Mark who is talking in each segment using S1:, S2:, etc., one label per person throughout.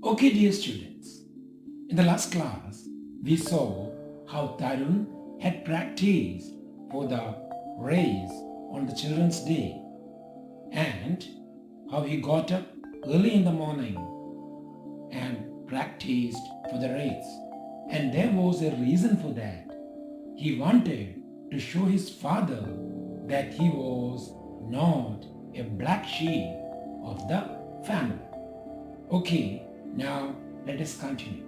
S1: Okay, dear students, in the last class, we saw how Tarun had practiced for the race on the Children's Day and how he got up early in the morning and practiced for the race. And there was a reason for that. He wanted to show his father that he was not a black sheep of the family. Okay, now let us continue.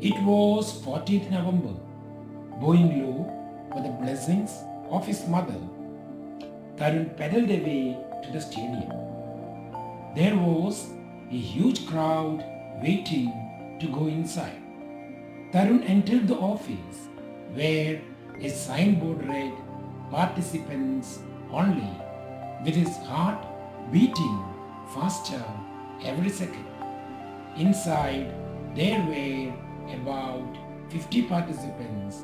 S1: It was 14th November. Bowing low for the blessings of his mother, Tarun pedaled away to the stadium. There was a huge crowd waiting to go inside. Tarun entered the office where a signboard read "Participants only," with his heart beating faster every second. Inside, there were about 50 participants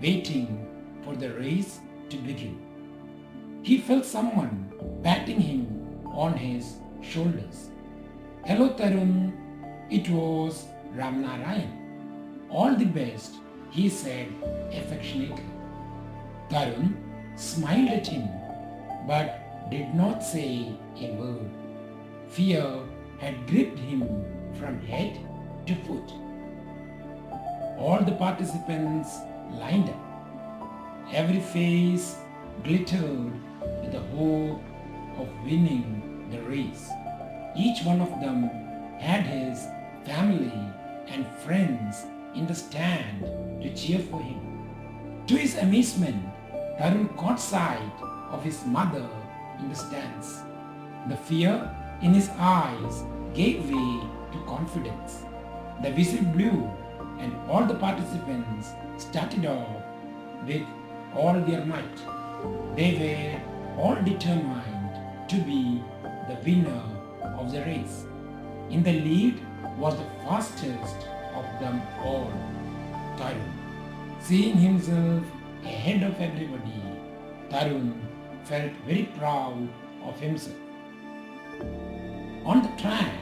S1: waiting for the race to begin. He felt someone patting him on his shoulders. "Hello, Tarun." It was Ramnarayan. "All the best," he said affectionately. Tarun smiled at him but did not say a word. Fear had gripped him from head to foot. All the participants lined up. Every face glittered with the hope of winning the race. Each one of them had his family and friends in the stand to cheer for him. To his amazement, Tarun caught sight of his mother in the stands. The fear in his eyes gave way to confidence. The whistle blew and all the participants started off with all their might. They were all determined to be the winner of the race. In the lead was the fastest of them all, Tarun. Seeing himself ahead of everybody, Tarun felt very proud of himself. On the track,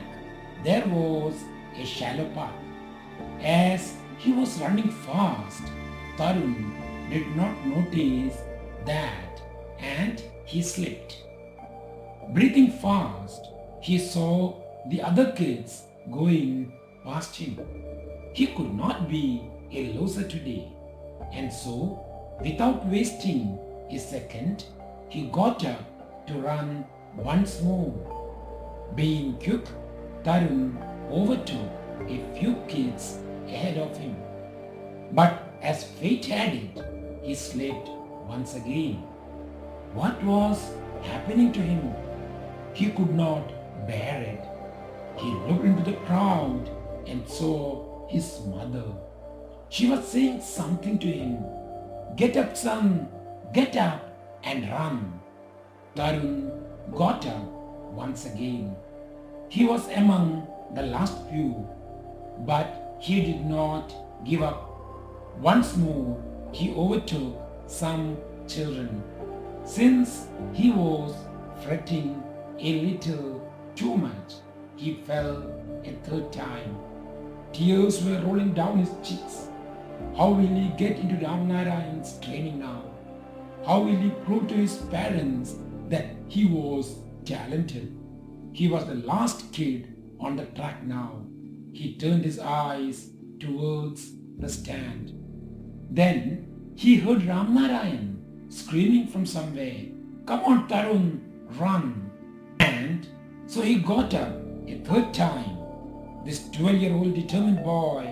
S1: there was a shallow path. As he was running fast, Tarun did not notice that and he slipped. Breathing fast, he saw the other kids going past him. He could not be a loser today, and so, without wasting a second, he got up to run once more. Being quick, Tarun overtook a few kids ahead of him. But as fate had it, he slipped once again. What was happening to him? He could not bear it. He looked into the crowd and saw his mother. She was saying something to him. "Get up, son, get up and run." Tarun got up once again. He was among the last few, but he did not give up. Once more, he overtook some children. Since he was fretting a little too much, he fell a third time. Tears were rolling down his cheeks. How will he get into Ramnarayan's training now? How will he prove to his parents that he was talented? He was the last kid on the track now. He turned his eyes towards the stand. Then he heard Ramnarayan screaming from somewhere, "Come on, Tarun, run!" And so he got up a third time. This 12-year-old determined boy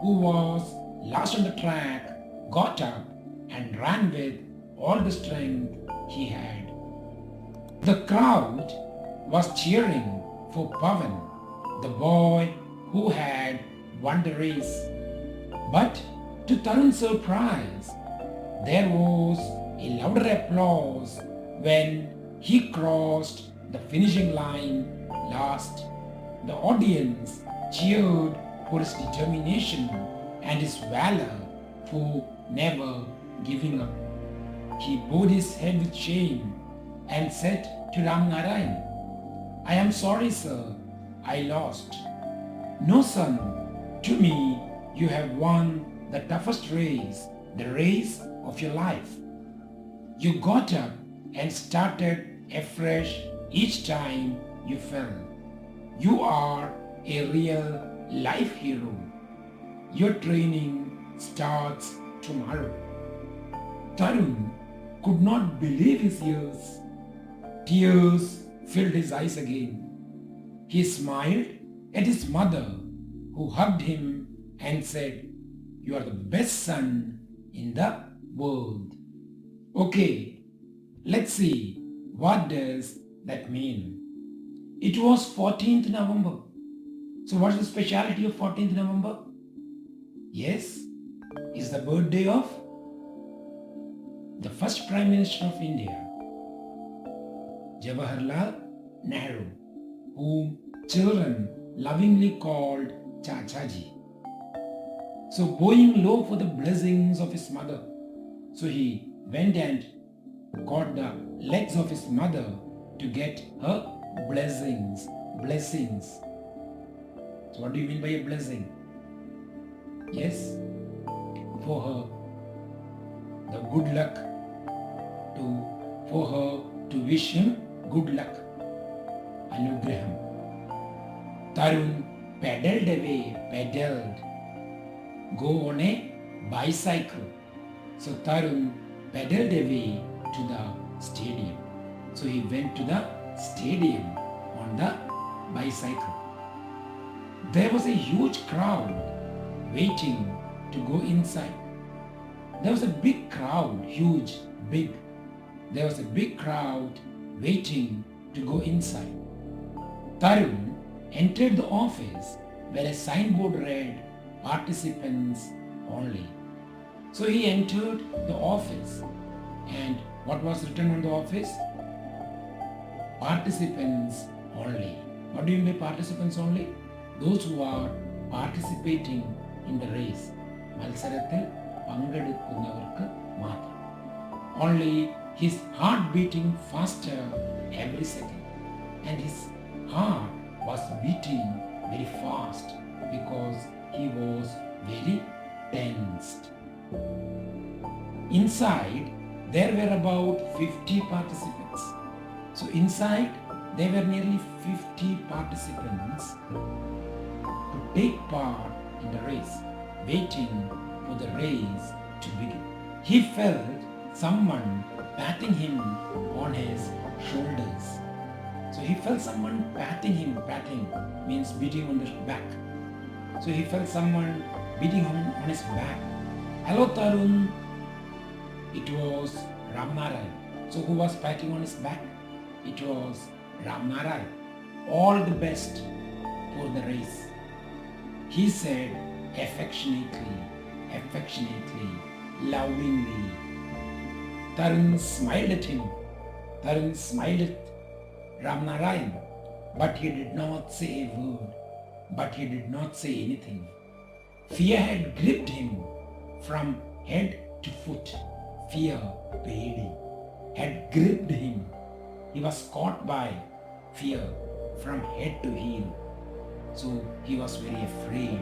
S1: who was last on the track got up and ran with all the strength he had. The crowd was cheering for Pavan, the boy who had won the race. But to Tarun's surprise, there was a louder applause when he crossed the finishing line last. The audience cheered for his determination and his valor for never giving up. He bowed his head with shame and said to Ram Narayan, I am sorry, sir, I lost. No, son, to me you have won the toughest race, the race of your life. You got up and started afresh each time you fell. You are a real life hero. Your training starts tomorrow. Tarun could not believe his ears. Tears filled his eyes again. He smiled at his mother, who hugged him and said, You are the best son in the world. Okay, let's see, what does that mean? It was 14th November. So what's the speciality of 14th November? Yes, it's the birthday of the first Prime Minister of India, Jawaharlal Nehru, whom children lovingly called Chachaji. So bowing low for the blessings of his mother, so he went and caught the legs of his mother to get her blessings. So what do you mean by a blessing? Yes, for her the good luck, for her to wish him good luck. Anugraham. Tarun pedaled, go on a bicycle. So Tarun pedaled away to the stadium. So he went to the stadium on the bicycle. There was a huge crowd waiting to go inside. There was a big crowd, huge, big. There was a big crowd waiting to go inside. Tarun entered the office where a signboard read, Participants only. So he entered the office, and what was written on the office? Participants only. What do you mean by participants only? Those who are participating in the race. മത്സരത്തിൽ പങ്കെടുക്കുന്നവർക്ക് മാത്രം. Only his heart beating faster every second, and his heart was beating very fast because he was very tensed. Inside there were about 50 participants. So inside there were nearly 50 participants to take part in the race, waiting for the race to begin. He felt someone patting him on his shoulders. So he felt someone patting means beating on the back. So he felt someone beating him on his back. Hello Tarun. It was Ram Narayan. So who was patting on his back? It was Ram Narayan. All the best for the race, he said affectionately, lovingly. Tarun smiled at him. Tarun smiled at Ram Narayan, but he did not say a word, but he did not say anything. Fear had gripped him from head to foot. Fear, Pedi, had gripped him. He was caught by fear from head to heel. So he was very afraid.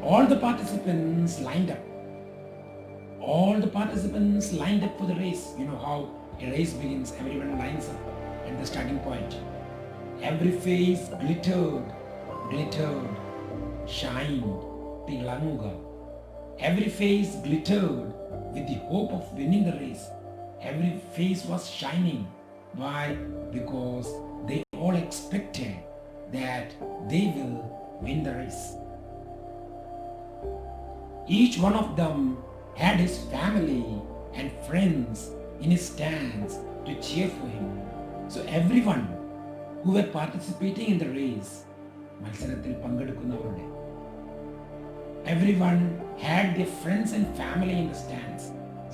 S1: All the participants lined up. All the participants lined up for the race. You know how a race begins, everyone lines up at the starting point. Every face glittered, shined, tilanga. Every face glittered with the hope of winning the race. Every face was shining. Why? Because they all expected that they will win the race. Each one of them had his family and friends in his stands to cheer for him. So everyone who were participating in the race, മത്സരത്തിൽ പങ്കെടുക്കുന്നവരുടെ, everyone had their friends and family in the stands.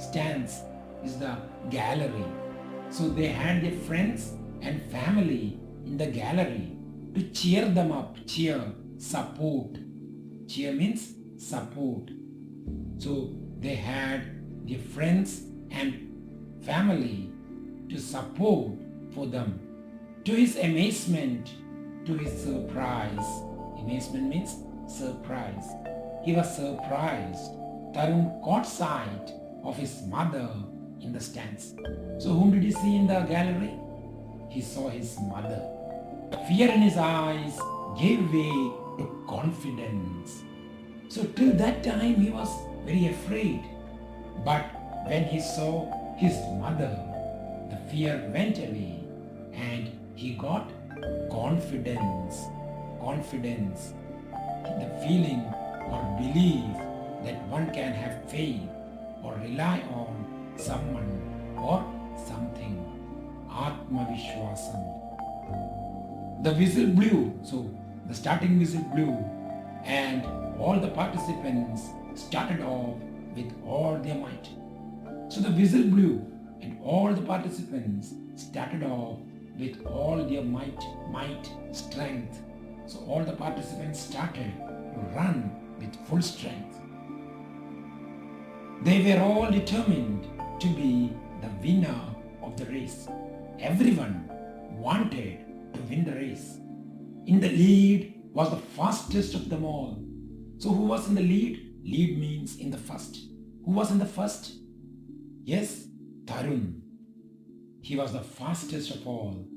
S1: Stands is the gallery. So they had their friends and family in the gallery to cheer them up. Cheer, support. Cheer means support. So they had their friends and family to support for them. To his amazement, to his surprise, amazement means surprise. He was surprised. Tarun caught sight of his mother in the stands. So whom did he see in the gallery? He saw his mother. Fear in his eyes gave way to confidence. So till that time he was very afraid. But when he saw his mother, the fear went away and he got confidence. Confidence, the feeling or belief that one can have faith or rely on someone or something. Atma Vishwasam. The whistle blew, so the starting whistle blew, and all the participants started off with all their might. So the whistle blew, and all the participants started off with all their might, strength. So all the participants started to run with full strength. They were all determined to be the winner of the race. Everyone wanted to win the race. In the lead was the fastest of them all. So who was in the lead? Lead means in the first. Who was in the first? Yes, Tarun. He was the fastest of all.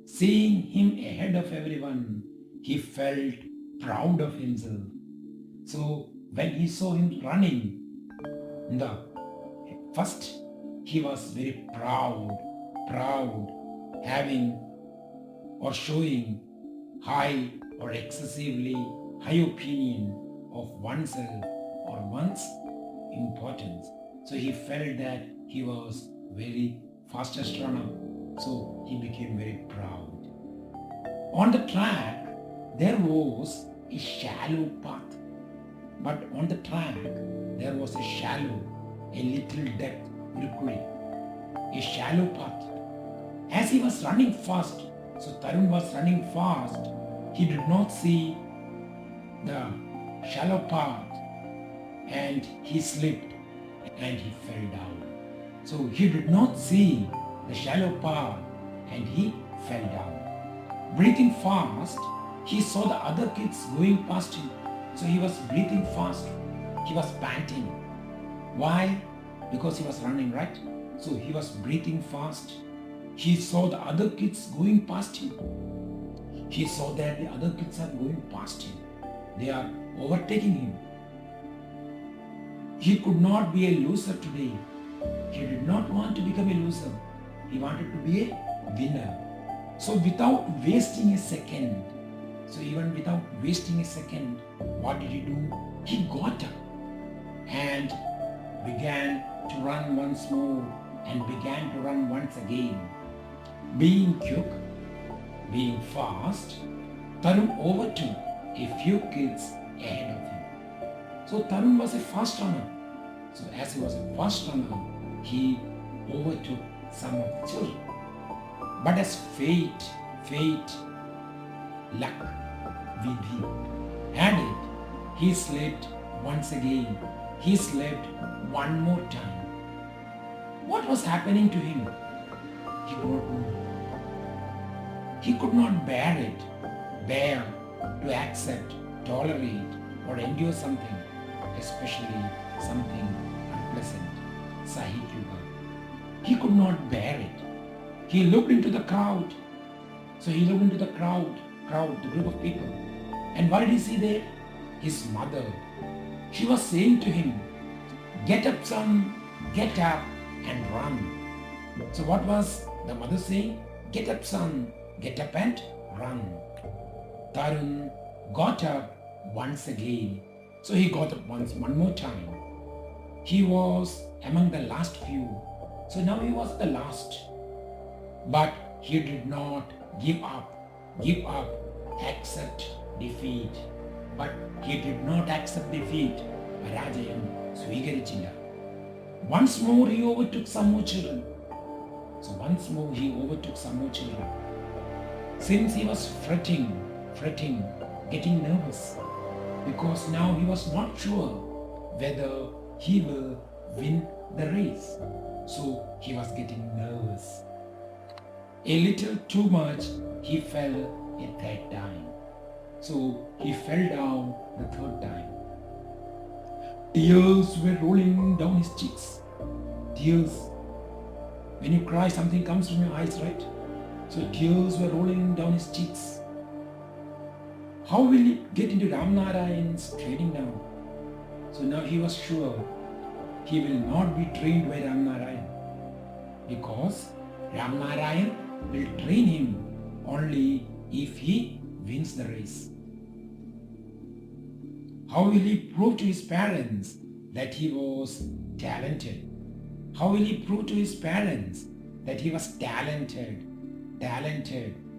S1: Seeing him ahead of everyone, he felt proud of himself. So when he saw him running in the first, he was very proud, having or showing high or excessively high opinion of oneself or one's importance. So he felt that he was very fastest runner. So he became very proud. On the track, there was a shallow path. But on the track, there was a little depth, a shallow path. As he was running fast, so Tarun was running fast, he did not see the shallow path and he slipped and he fell down. So he did not see the shallow path and he fell down. Breathing fast, he saw the other kids going past him. So he was breathing fast. He was panting. Why? Because he was running, right? So he was breathing fast. He saw the other kids going past him. He saw that the other kids are going past him. They are overtaking him. He could not be a loser today. He did not want to become a loser. He wanted to be a winner. So without wasting a second, what did he do? He got up and began to run once more and began to run once again. Being quick, being fast, Tarun overtook a few kids ahead of him. So Tarun was a fast runner. So as he was a fast runner, he overtook some of the children. But as fate, luck, vidhi, had it, he slipped once again. He slipped one more time. What was happening to him? He could not know. He could not bear to accept, tolerate, or endure something, especially something unpleasant. Sahityuga. He could not bear it. He looked into the crowd. So he looked into the crowd, the group of people. And what did he see there? His mother. She was saying to him, "Get up, son, get up and run." So what was the mother saying? "Get up, son, get up and run." Tarun got up once again. So he got up one more time. He was among the last few. So now he was the last. But he did not give up, accept defeat. But he did not accept defeat. Parajayam swigarichilla. Once more he overtook some more children. So once more he overtook some more children. Since he was fretting, getting nervous, because now he was not sure whether he will win the race. So he was getting nervous. A little too much, he fell a third time. So he fell down the third time. Tears were rolling down his cheeks. Tears. When you cry, something comes from your eyes, right? So tears were rolling down his cheeks. How will he get into Ramnarayan's training now? So now he was sure he will not be trained by Ramnarayan, because Ramnarayan will train him only if he wins the race. How will he prove to his parents that he was talented? How will he prove to his parents that he was talented,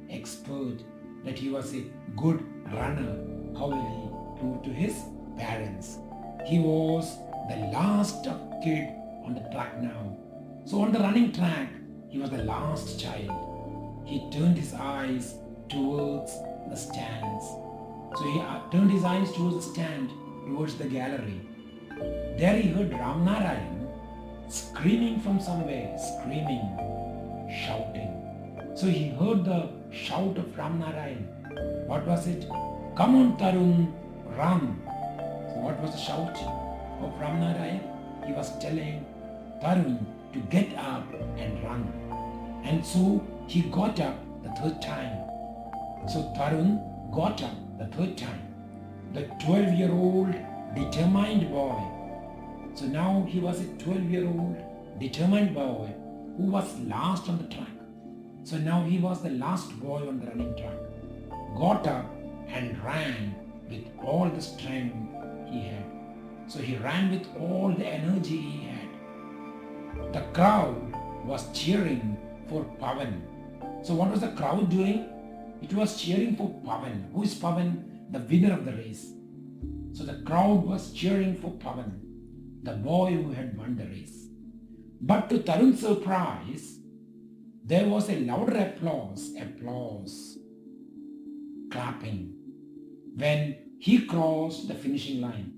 S1: expert, that he was a good runner? How will he prove to his parents? He was the last kid on the track now. So on the running track, he was the last child. He turned his eyes towards the stands. So he turned his eyes towards the stand, towards the gallery. There he heard Ramnarayan screaming from somewhere, screaming, shouting. So he heard the shout of Ramnarayan. What was it? Come on, Tarun, run. So what was the shout of Ramnarayan? He was telling Tarun to get up and run. And so he got up the third time. So Tarun got up the third time. The 12-year-old determined boy. So now he was a 12-year-old determined boy who was last on the track. So now he was the last boy on the running track. Got up and ran with all the strength he had. So he ran with all the energy he had. The crowd was cheering for Pavan. So what was the crowd doing? It was cheering for Pavan. Who is Pavan? The winner of the race. So the crowd was cheering for Pavan, the boy who had won the race. But to Tarun's surprise, there was a louder applause, clapping, when he crossed the finishing line.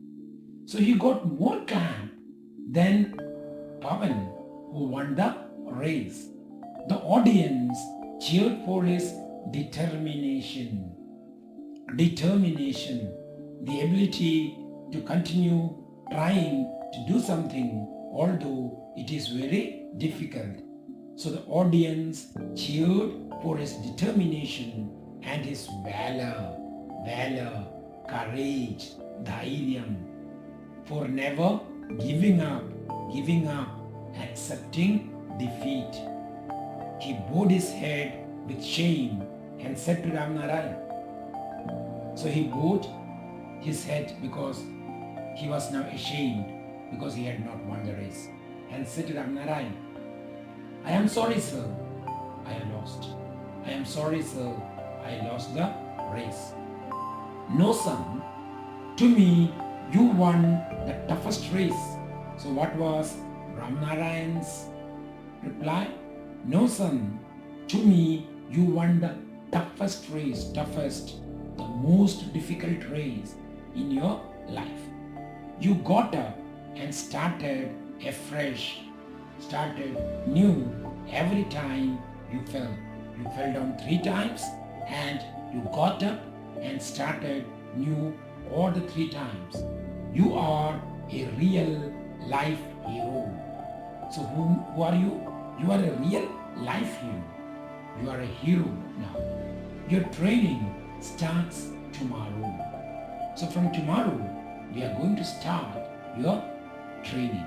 S1: So he got more clap than Pavan, who won the race. The audience cheered for his determination, the ability to continue trying to do something, although it is very difficult. So the audience cheered for his determination and his valor, courage, dhairyam, for never giving up, accepting defeat. He bowed his head with shame and said to Ramnarayan. So he bowed his head because he was now ashamed because he had not won the race, and said to Ramnarayan, I am sorry, sir, I lost. I am sorry, sir, I lost the race. No, son, to me, you won the toughest race. So what was Ramnarayan's reply? No, son, to me, you won the toughest race, the most difficult race in your life. You got up and started afresh, started new every time you fell. You fell down 3 times and you got up and started new all the 3 times. You are a real life hero. So who are you? You are a real life hero. You are a hero now. Your training starts tomorrow. So from tomorrow, we are going to start your training.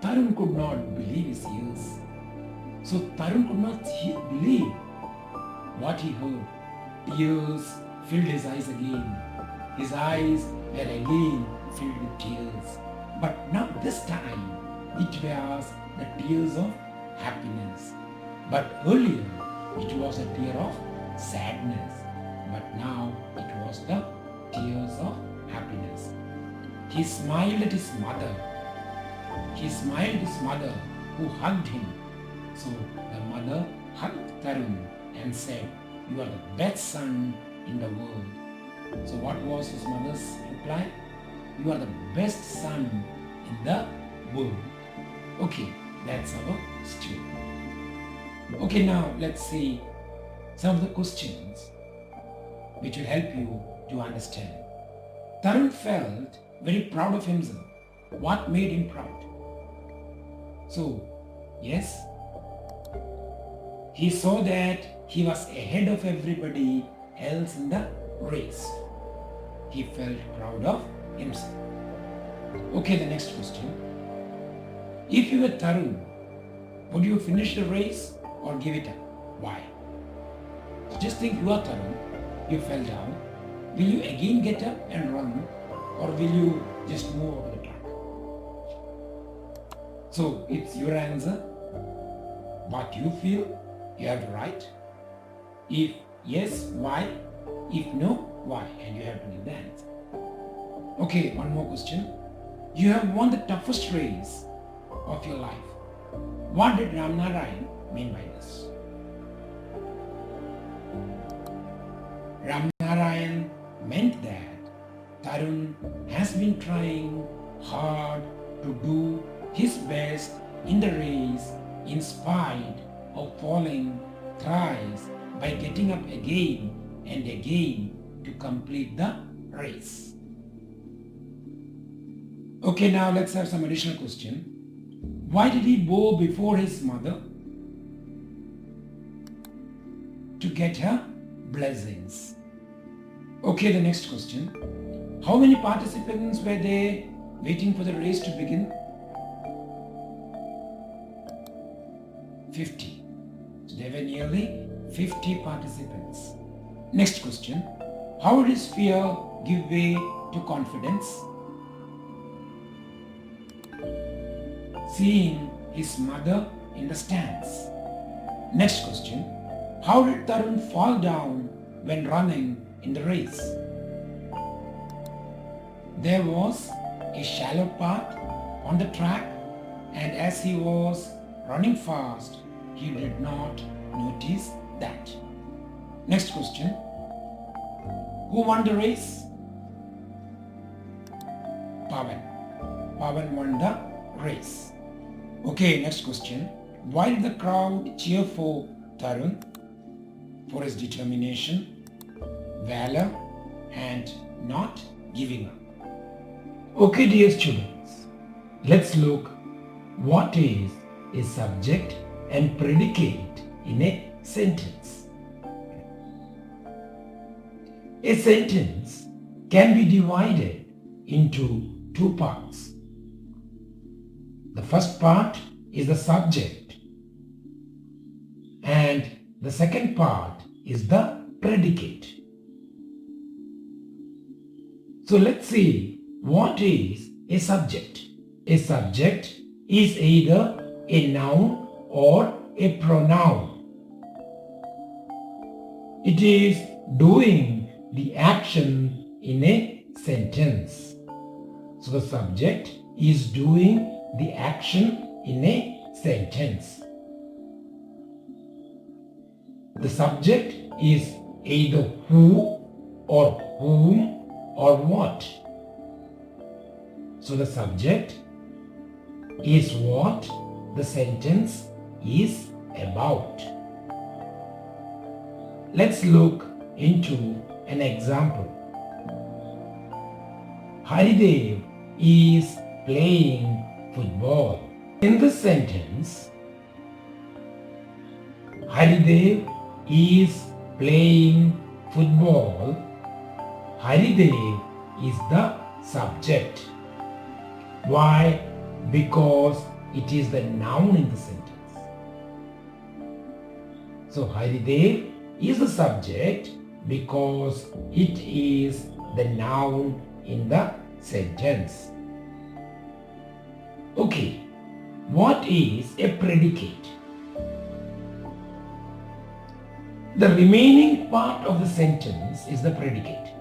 S1: Tarun could not believe his ears. So Tarun could not believe what he heard. Tears filled his eyes again. His eyes were again filled with tears. But now this time, it was the tears of happiness. But earlier, it was a tear of sadness. But now, it was the tears of happiness. He smiled at his mother. He smiled at his mother, who hugged him. So the mother hugged Tarun and said, you are the best son in the world. So what was his mother's reply? You are the best son in the world. Okay, That's our story. Okay, now let's see some of the questions which will help you to understand. Tarun felt very proud of himself. What made him proud? So, yes, he saw that he was ahead of everybody else in the race. He felt proud of himself. Okay, the next question. If you were Tarun, would you finish the race or give it up? Why? Just think you are Tarun, you fell down. Will you again get up and run, or will you just move over the track? So it's your answer. What you feel, you have to write. If yes, why? If no, why? And you have to give the answer. Okay, one more question. You have won the toughest race of your life. What did Ramnarayan mean by this? Ramnarayan meant that Tarun has been trying hard to do his best in the race in spite of falling thrice by getting up again and again to complete the race. Okay, now let's have some additional question. Why did he bow before his mother? To get her blessings. Okay, the next question. How many participants were there waiting for the race to begin? 50. So there were nearly 50 participants. Next question. How did his fear give way to confidence? Seeing his mother in the stands. Next question. How did Tarun fall down when running in the race? There was a shallow path on the track, and as he was running fast, he did not notice that. Next question. Who won the race? Pawan. Pawan won the race. Okay, next question. Why did the crowd cheer for Tarun? For his determination, valor, and not giving up. Okay, dear students, let's look what is a subject and predicate in a sentence. A sentence can be divided into two parts. The first part is the subject, and the second part is the predicate. So let's see what is a subject. A subject is either a noun or a pronoun. It is doing the action in a sentence. So the subject is doing the action in a sentence. The subject is either who or whom or what. So the subject is what the sentence is about. Let's look into an example. Haridev is playing football. In this sentence, Haridev is playing football. Haridev is the subject. Why? Because it is the noun in the sentence. So Haridev is the subject because it is the noun in the sentence. Okay, what is a predicate? The remaining part of the sentence is the predicate.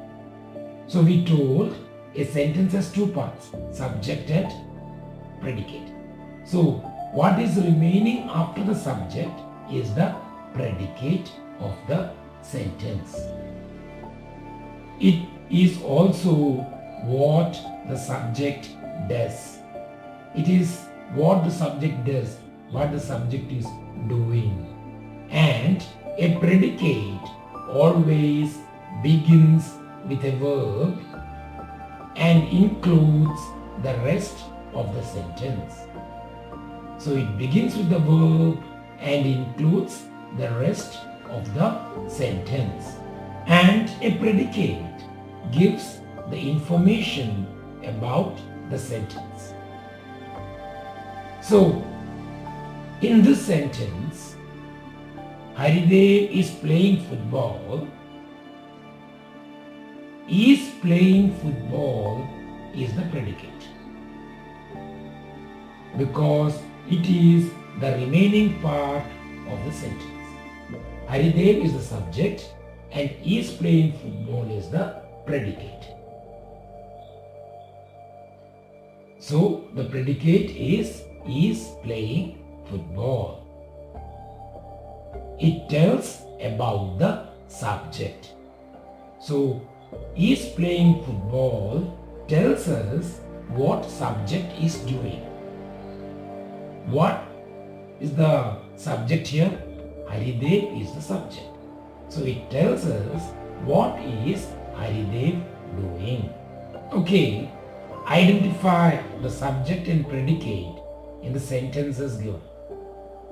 S1: So we told a sentence has two parts, subject and predicate. So what is remaining after the subject is the predicate of the sentence. It is also what the subject does. It is what the subject does what the subject is doing. And a predicate always begins with a verb and includes the rest of the sentence. So it begins with the verb and includes the rest of the sentence. And a predicate gives the information about the sentence. So, in this sentence, Haridev is playing football. Is playing football is the predicate, because it is the remaining part of the sentence. Haridev is the subject and is playing football is the predicate. So the predicate is playing football. It tells about the subject. So is playing football tells us what subject is doing. What is the subject here? Haridev is the subject. So it tells us what is Haridev doing. Okay, identify the subject and predicate in the sentences given.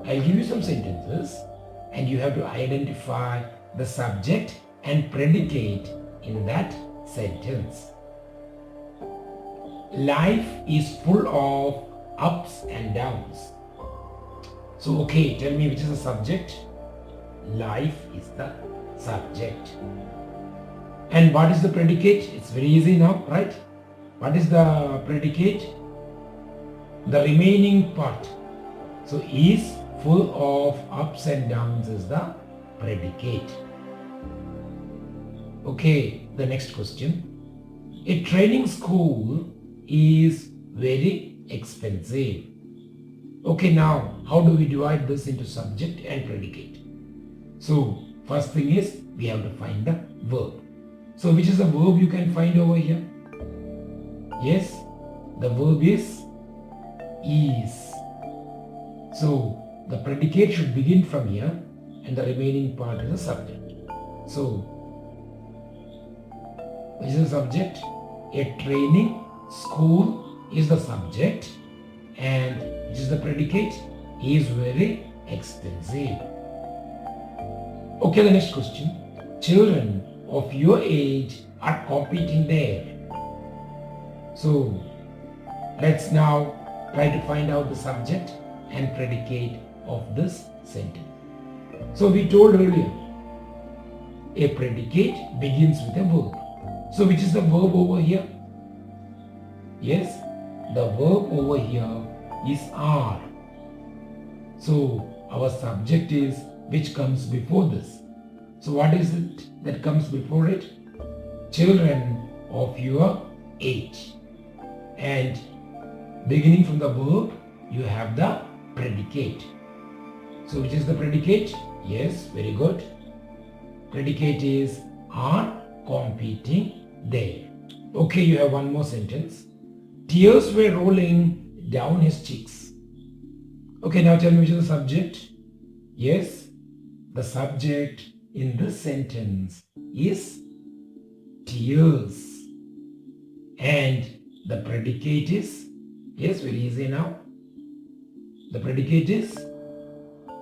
S1: I'll give you some sentences and you have to identify the subject and predicate in that sentence. Life is full of ups and downs. So, okay, tell me which is the subject? Life is the subject. And what is the predicate? It's very easy now, right? What is the predicate? The remaining part. So, is full of ups and downs is the predicate. Okay, the next question. A training school is very expensive. Okay, now how do we divide this into subject and predicate? So, first thing is we have to find the verb. So, which is the verb you can find over here? Yes, the verb is. So, the predicate should begin from here and the remaining part is the subject. So, which is the subject? A training school is the subject and which is the predicate? Is very expensive. Okay, the next question. Children of your age are competing there. So, let's now try to find out the subject and predicate of this sentence. So, we told earlier, a predicate begins with a verb. So, which is the verb over here? Yes, the verb over here is are. So, our subject is which comes before this. So, what is it that comes before it? Children of your age. And beginning from the verb, you have the predicate. So, which is the predicate? Yes, very good. Predicate is are competing there. Okay, you have one more sentence. Tears were rolling down his cheeks. Okay, now tell me which is the subject? Yes, the subject in this sentence is tears. And the predicate is, yes, very easy now. The predicate is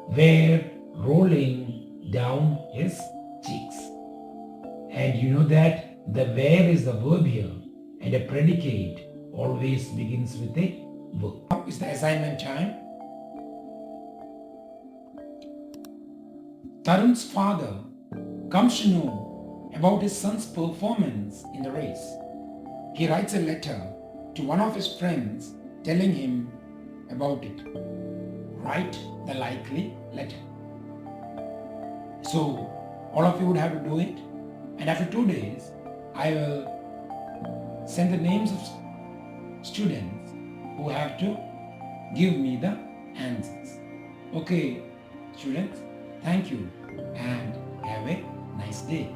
S1: were rolling down his cheeks. And you know that the where is the verb here and a predicate always begins with a verb. Now is the assignment time. Tarun's father comes to know about his son's performance in the race. He writes a letter to one of his friends telling him about it. Write the likely letter. So, all of you would have to do it. And after 2 days, I will send the names of students who have to give me the answers. Okay, students, thank you and have a nice day.